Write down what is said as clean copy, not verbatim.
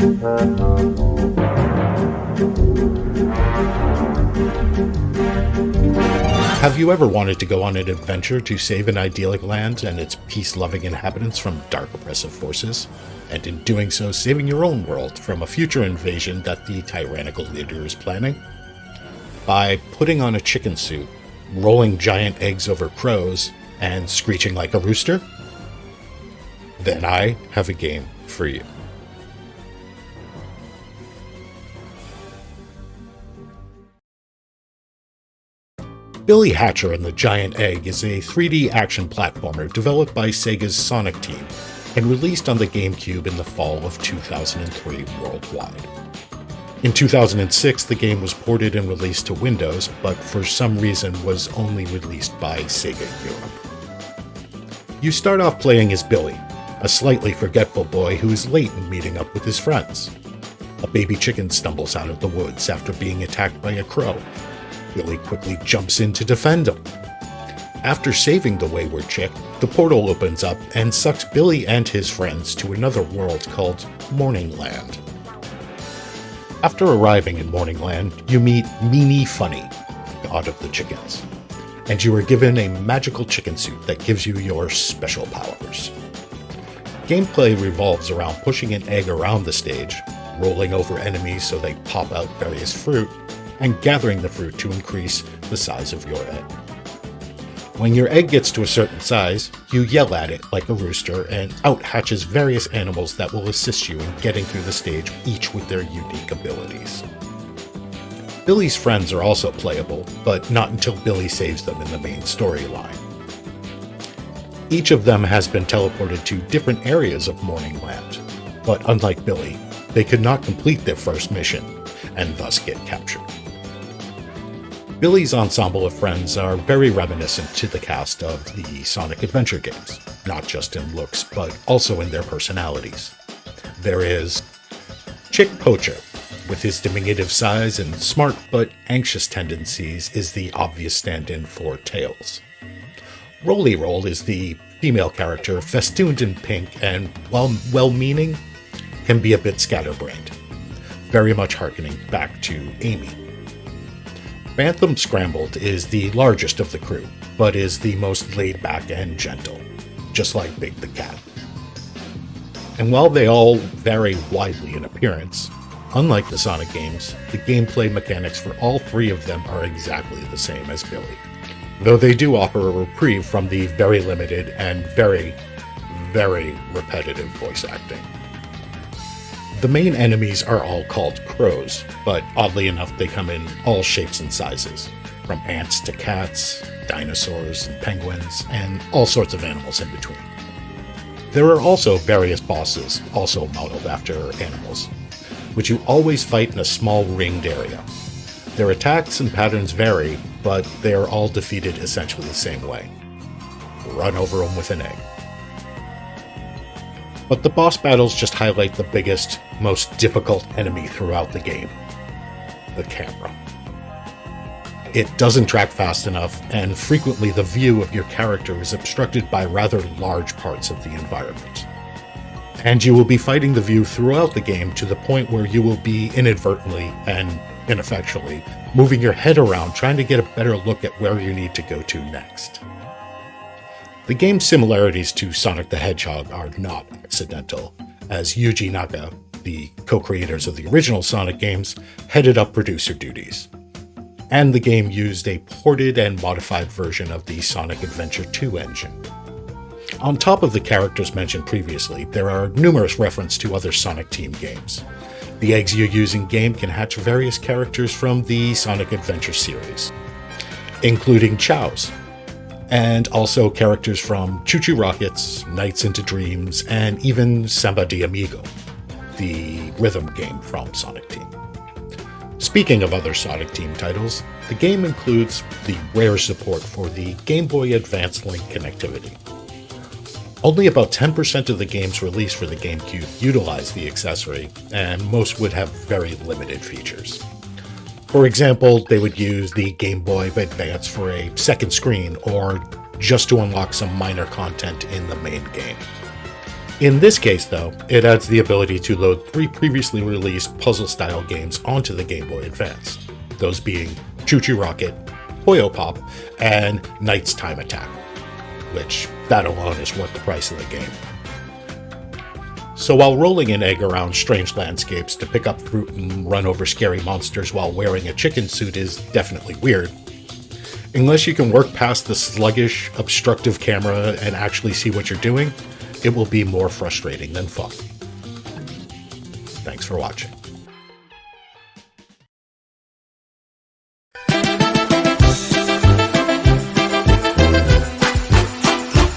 Have you ever wanted to go on an adventure to save an idyllic land and its peace-loving inhabitants from dark oppressive forces? And in doing so, saving your own world from a future invasion that the tyrannical leader is planning? By putting on a chicken suit, rolling giant eggs over crows, and screeching like a rooster? Then I have a game for you. Billy Hatcher and the Giant Egg is a 3D action platformer developed by Sega's Sonic team and released on the GameCube in the fall of 2003 worldwide. In 2006, the game was ported and released to Windows, but for some reason was only released by Sega Europe. You start off playing as Billy, a slightly forgetful boy who is late in meeting up with his friends. A baby chicken stumbles out of the woods after being attacked by a crow. Billy quickly jumps in to defend him. After saving the wayward chick, the portal opens up and sucks Billy and his friends to another world called Morningland. After arriving in Morningland, you meet Meanie Funny, god of the chickens, and you are given a magical chicken suit that gives you your special powers. Gameplay revolves around pushing an egg around the stage, rolling over enemies so they pop out various fruit, and gathering the fruit to increase the size of your egg. When your egg gets to a certain size, you yell at it like a rooster and out hatches various animals that will assist you in getting through the stage, each with their unique abilities. Billy's friends are also playable, but not until Billy saves them in the main storyline. Each of them has been teleported to different areas of Morningland, but unlike Billy, they could not complete their first mission and thus get captured. Billy's ensemble of friends are very reminiscent to the cast of the Sonic Adventure games, not just in looks, but also in their personalities. There is Chick Poacher, with his diminutive size and smart but anxious tendencies, is the obvious stand-in for Tails. Roly Roll is the female character, festooned in pink and, while well-meaning, can be a bit scatterbrained, very much harkening back to Amy. Bantam Scrambled is the largest of the crew, but is the most laid-back and gentle, just like Big the Cat. And while they all vary widely in appearance, unlike the Sonic games, the gameplay mechanics for all three of them are exactly the same as Billy, though they do offer a reprieve from the very limited and very, very repetitive voice acting. The main enemies are all called crows, but oddly enough they come in all shapes and sizes, from ants to cats, dinosaurs and penguins, and all sorts of animals in between. There are also various bosses, also modeled after animals, which you always fight in a small ringed area. Their attacks and patterns vary, but they are all defeated essentially the same way. Run over them with an egg. But the boss battles just highlight the biggest, most difficult enemy throughout the game: the camera. It doesn't track fast enough, and frequently the view of your character is obstructed by rather large parts of the environment. And you will be fighting the view throughout the game to the point where you will be inadvertently and ineffectually moving your head around trying to get a better look at where you need to go to next. The game's similarities to Sonic the Hedgehog are not accidental, as Yuji Naka, the co-creators of the original Sonic games, headed up producer duties. And the game used a ported and modified version of the Sonic Adventure 2 engine. On top of the characters mentioned previously, there are numerous references to other Sonic Team games. The eggs you use in-game can hatch various characters from the Sonic Adventure series, including Chow's, and also characters from Choo Choo Rockets, Nights into Dreams, and even Samba de Amigo, the rhythm game from Sonic Team. Speaking of other Sonic Team titles, the game includes the rare support for the Game Boy Advance Link connectivity. Only about 10% of the games released for the GameCube utilize the accessory, and most would have very limited features. For example, they would use the Game Boy Advance for a second screen, or just to unlock some minor content in the main game. In this case, though, it adds the ability to load 3 previously released puzzle-style games onto the Game Boy Advance, those being Choo Choo Rocket, Puyo Pop, and Knight's Time Attack, which that alone is worth the price of the game. So while rolling an egg around strange landscapes to pick up fruit and run over scary monsters while wearing a chicken suit is definitely weird, unless you can work past the sluggish, obstructive camera and actually see what you're doing, it will be more frustrating than fun. Thanks for watching.